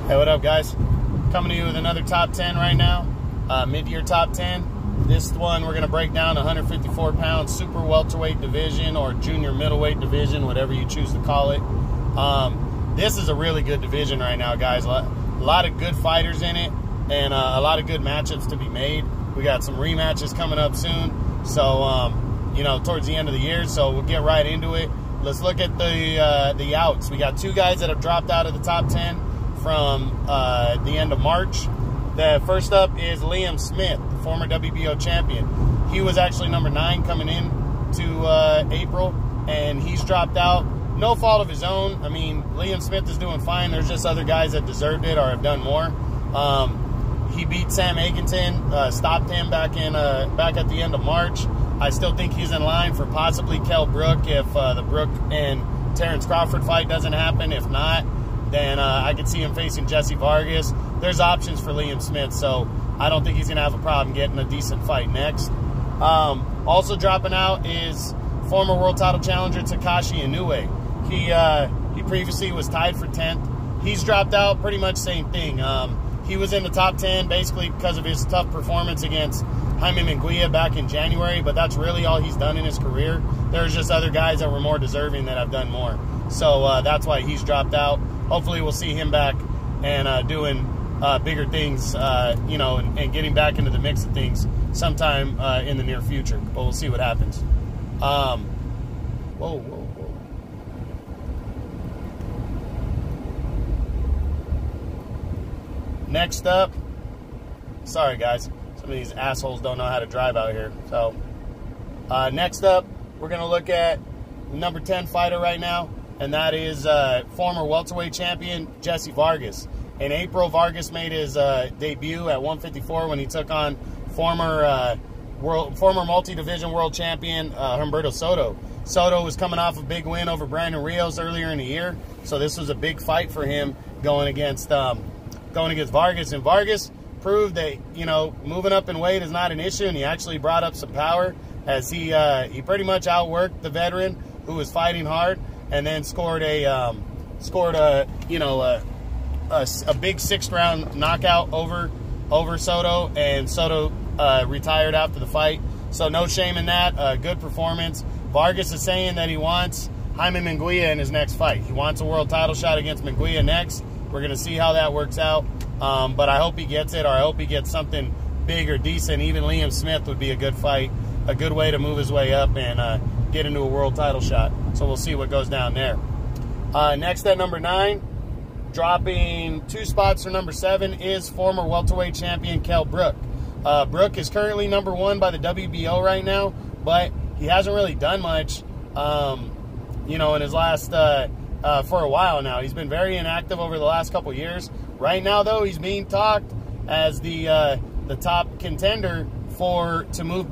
Hey, what up, guys? Coming to you with another top 10 right now, mid-year top 10. This one we're going to break down 154-pound super welterweight division or junior middleweight division, whatever you choose to call it. This is a really good division right now, guys. A lot of good fighters in it and a lot of good matchups to be made. We got some rematches coming up soon, so you know, towards the end of the year, so we'll get right into it. Let's look at the outs. We got two guys that have dropped out of the top 10 from the end of March. The first up is Liam Smith, the former WBO champion. He was actually number 9 coming in to April, and he's dropped out. No fault of his own. I mean, Liam Smith is doing fine. There's just other guys that deserved it or have done more. He beat Sam Agenton, stopped him back at the end of March. I still think he's in line for possibly Kell Brook if the Brook and Terrence Crawford fight doesn't happen. If not, then I could see him facing Jesse Vargas. There's options for Liam Smith, so I don't think he's going to have a problem getting a decent fight next. Also dropping out is former world title challenger Takashi Inoue. He previously was tied for 10th. He's dropped out, pretty much same thing. He was in the top 10 basically because of his tough performance against Jaime Munguia back in January, but that's really all he's done in his career. There's just other guys that were more deserving that have done more. So that's why he's dropped out. Hopefully we'll see him back and doing bigger things, you know, and getting back into the mix of things sometime in the near future. But we'll see what happens. Whoa. Next up, sorry guys, some of these assholes don't know how to drive out here. So next up, we're going to look at number 10 fighter right now, and that is former welterweight champion Jesse Vargas. In April, Vargas made his debut at 154 when he took on former multi-division world champion Humberto Soto. Soto was coming off a big win over Brandon Rios earlier in the year, so this was a big fight for him going against Vargas. And Vargas proved that, you know, moving up in weight is not an issue, and he actually brought up some power as he pretty much outworked the veteran who was fighting hard, and then scored a big 6th round knockout over Soto, and Soto retired after the fight. So no shame in that. Good performance. Vargas is saying that he wants Jaime Munguia in his next fight. He wants a world title shot against Munguia next. We're going to see how that works out. But I hope he gets it, or I hope he gets something big or decent. Even Liam Smith would be a good fight, a good way to move his way up and get into a world title shot. So we'll see what goes down there. Next at number 9, dropping 2 spots for number 7 is former welterweight champion Kell Brook. Brook is currently number 1 by the WBO right now, but he hasn't really done much, you know, in his last, for a while now. He's been very inactive over the last couple years. Right now, though, he's being talked as the top contender to move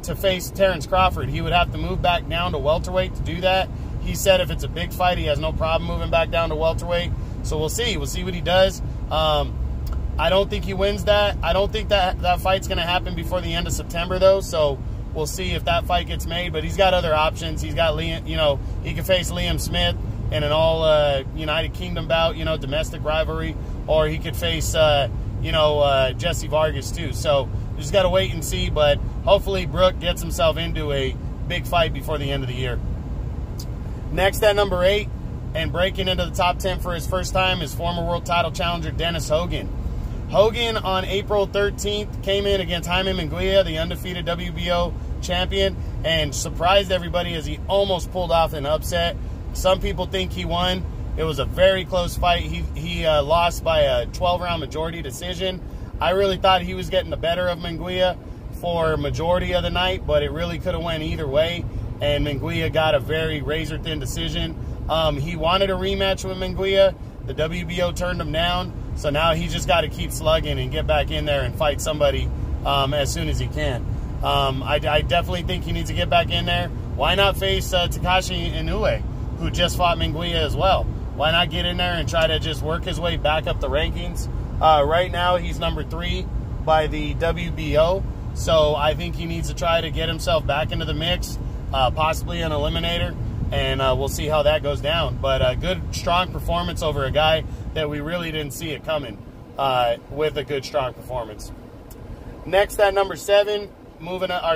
to face Terrence Crawford. He would have to move back down to welterweight to do that. He said if it's a big fight, he has no problem moving back down to welterweight. So we'll see. We'll see what he does. I don't think he wins that. I don't think that fight's going to happen before the end of September, though. So we'll see if that fight gets made. But he's got other options. He's got Liam. You know, he can face Liam Smith in an all United Kingdom bout. You know, domestic rivalry, or he could face Jesse Vargas too. So we just got to wait and see. But hopefully Brook gets himself into a big fight before the end of the year. Next at number 8, and breaking into the top 10 for his first time, is former world title challenger Dennis Hogan. Hogan on April 13th came in against Jaime Munguia, the undefeated WBO champion, and surprised everybody as he almost pulled off an upset. Some people think he won. It was a very close fight. He lost by a 12-round majority decision. I really thought he was getting the better of Munguia for majority of the night, but it really could have went either way, and Munguia got a very razor-thin decision. He wanted a rematch with Munguia. The WBO turned him down, so now he's just got to keep slugging and get back in there and fight somebody as soon as he can. I definitely think he needs to get back in there. Why not face Takashi Inoue, who just fought Munguia as well? Why not get in there and try to just work his way back up the rankings? Right now, he's number 3 by the WBO, so I think he needs to try to get himself back into the mix, possibly an eliminator, and we'll see how that goes down. But a good, strong performance over a guy that we really didn't see it coming with a good, strong performance. Next at number 7,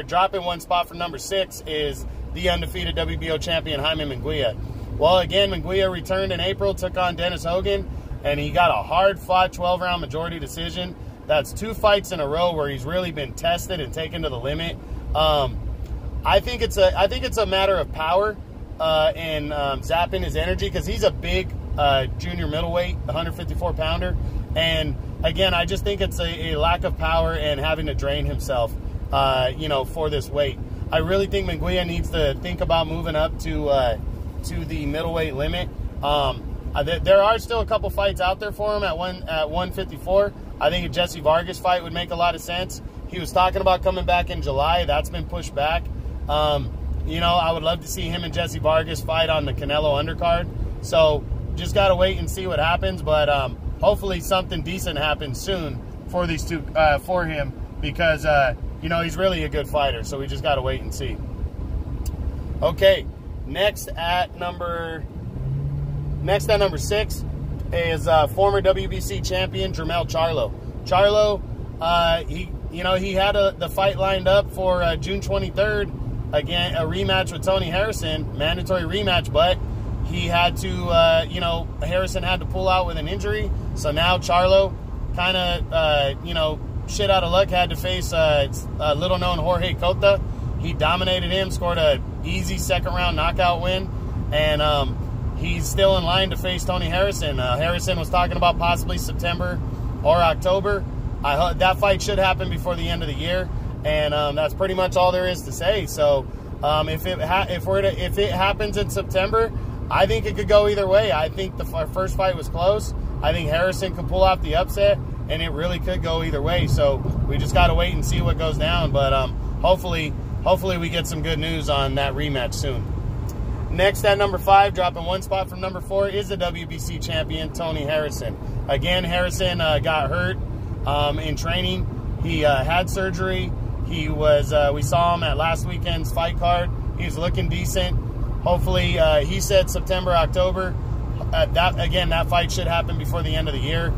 dropping one spot from number 6 is the undefeated WBO champion Jaime Munguia. Well, again, Munguia returned in April, took on Dennis Hogan, and he got a hard-fought 12-round majority decision. That's 2 fights in a row where he's really been tested and taken to the limit. I think it's a matter of power and zapping his energy, because he's a big junior middleweight, 154-pounder. And again, I just think it's a lack of power and having to drain himself, for this weight. I really think Munguia needs to think about moving up to the middleweight limit. There are still a couple fights out there for him at 154. I think a Jesse Vargas fight would make a lot of sense. He was talking about coming back in July. That's been pushed back. I would love to see him and Jesse Vargas fight on the Canelo undercard. So just got to wait and see what happens. But hopefully something decent happens soon for these two, for him, because, he's really a good fighter. So we just got to wait and see. Okay, next at number 6 is former WBC champion Jermell Charlo. Charlo, he had the fight lined up for June 23rd, again, a rematch with Tony Harrison, mandatory rematch, but he had to, Harrison had to pull out with an injury. So now Charlo kind of, shit out of luck, had to face little-known Jorge Cota. He dominated him, scored a easy second-round knockout win, and he's still in line to face Tony Harrison. Harrison was talking about possibly September or October. That fight should happen before the end of the year, and that's pretty much all there is to say. So if it happens in September, I think it could go either way. I think our first fight was close. I think Harrison could pull off the upset, and it really could go either way. So we just got to wait and see what goes down. But hopefully we get some good news on that rematch soon. Next at number 5, dropping one spot from number 4, is the WBC champion, Tony Harrison. Again, Harrison got hurt in training. He had surgery. He was, we saw him at last weekend's fight card. He was looking decent. Hopefully, he said September, October. That fight should happen before the end of the year.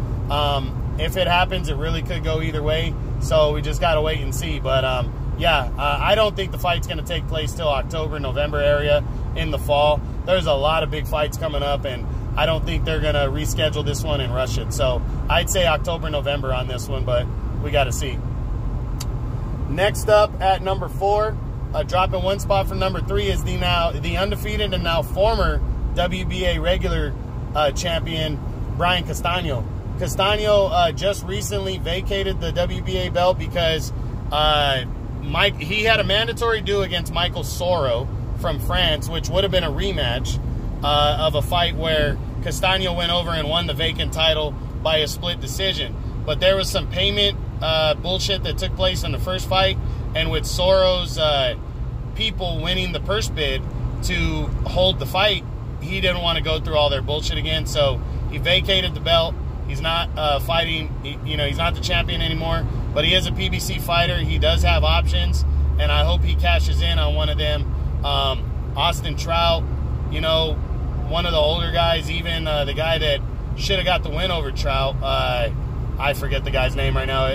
If it happens, it really could go either way. So we just got to wait and see. But I don't think the fight's going to take place till October, November area in the fall. There's a lot of big fights coming up, and I don't think they're going to reschedule this one and rush it. So I'd say October, November on this one, but we got to see. Next up at number 4, dropping one spot from number 3, is the undefeated and now former WBA regular champion, Brian Castaño. Castaño just recently vacated the WBA belt because he had a mandatory due against Michael Soro from France, which would have been a rematch of a fight where Castaño went over and won the vacant title by a split decision. But there was some payment bullshit that took place in the first fight, and with Soro's people winning the purse bid to hold the fight, he didn't want to go through all their bullshit again, so he vacated the belt. He's not fighting, he's not the champion anymore, but he is a PBC fighter. He does have options, and I hope he cashes in on one of them. Austin Trout, one of the older guys, even the guy that should have got the win over Trout. I forget the guy's name right now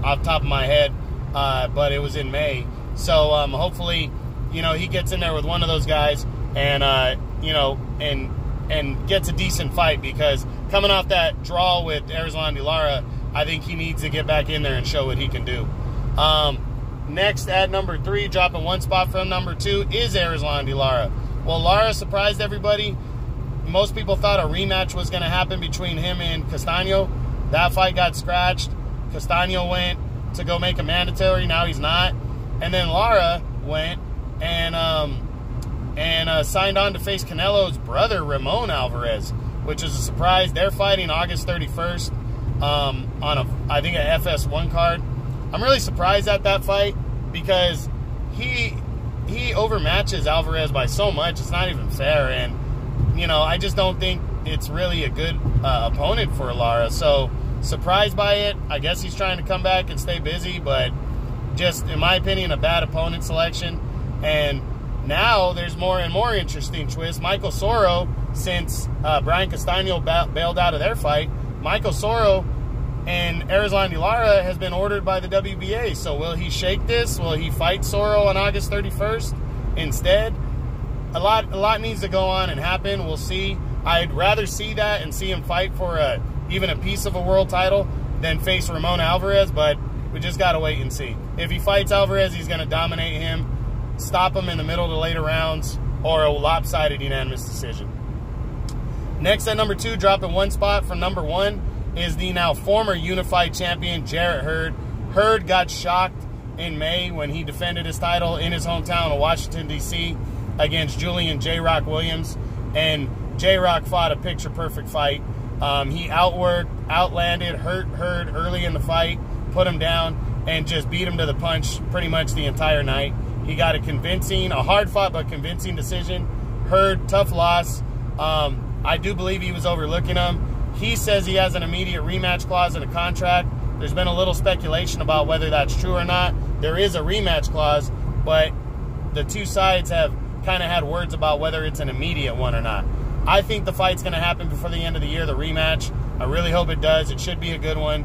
off the top of my head, but it was in May. So hopefully, he gets in there with one of those guys and, and gets a decent fight, because coming off that draw with Erislandy Lara, I think he needs to get back in there and show what he can do. Next at number 3, dropping one spot from number 2, is Erislandy Lara. Well, Lara surprised everybody. Most people thought a rematch was going to happen between him and Castaño. That fight got scratched. Castaño went to go make a mandatory. Now he's not. And then Lara went and signed on to face Canelo's brother, Ramon Alvarez, which is a surprise. They're fighting August 31st on I think a FS1 card. I'm really surprised at that fight, because he overmatches Alvarez by so much. It's not even fair, and I just don't think it's really a good opponent for Lara. So surprised by it. I guess he's trying to come back and stay busy, but just, in my opinion, a bad opponent selection. And now there's more and more interesting twists. Michael Soro since Brian Castano bailed out of their fight. Michael Soro and Erislandy Lara has been ordered by the WBA. So will he shake this? Will he fight Soro on August 31st instead? A lot needs to go on and happen. We'll see. I'd rather see that and see him fight for even a piece of a world title than face Ramon Alvarez, but we just got to wait and see. If he fights Alvarez, he's going to dominate him, stop him in the middle of the later rounds, or a lopsided unanimous decision. Next at number 2, dropping 1 spot from number 1, is the now former unified champion, Jarrett Hurd. Hurd got shocked in May when he defended his title in his hometown of Washington, D.C. against Julian J-Rock Williams, and J-Rock fought a picture-perfect fight. He outlanded Hurd early in the fight, put him down, and just beat him to the punch pretty much the entire night. He got a hard-fought but convincing decision. Hurd, tough loss. I do believe he was overlooking him. He says he has an immediate rematch clause in a contract. There's been a little speculation about whether that's true or not. There is a rematch clause, but the two sides have kind of had words about whether it's an immediate one or not. I think the fight's going to happen before the end of the year, the rematch. I really hope it does. It should be a good one.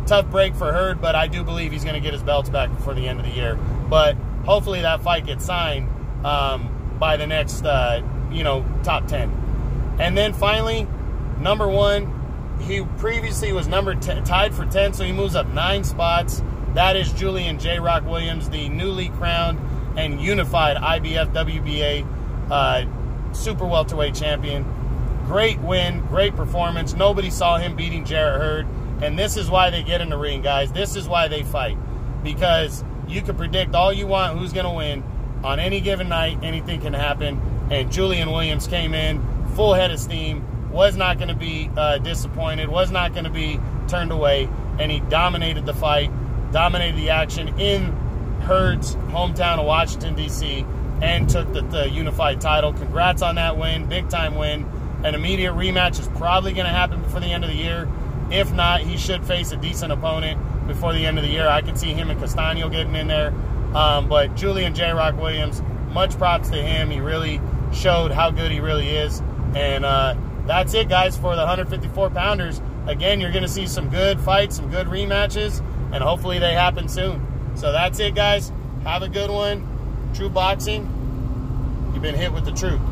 Tough break for Hurd, but I do believe he's going to get his belts back before the end of the year. But hopefully that fight gets signed by the next, top 10. And then finally, number 1, he previously was tied for 10, so he moves up 9 spots. That is Julian J-Rock Williams, the newly crowned and unified IBF WBA super welterweight champion. Great win, great performance. Nobody saw him beating Jarrett Hurd, and this is why they get in the ring, guys. This is why they fight, because you can predict all you want who's going to win on any given night. Anything can happen, and Julian Williams came in full head of steam, was not going to be disappointed, was not going to be turned away, and he dominated the fight, dominated the action in Hurd's hometown of Washington, D.C., and took the unified title. Congrats on that win, big-time win. An immediate rematch is probably going to happen before the end of the year. If not, he should face a decent opponent before the end of the year. I could see him and Castano getting in there. But Julian J-Rock Williams, much props to him. He really showed how good he really is. And that's it, guys, for the 154-pounders. Again, you're going to see some good fights, some good rematches, and hopefully they happen soon. So that's it, guys. Have a good one. True Boxing, you've been hit with the truth.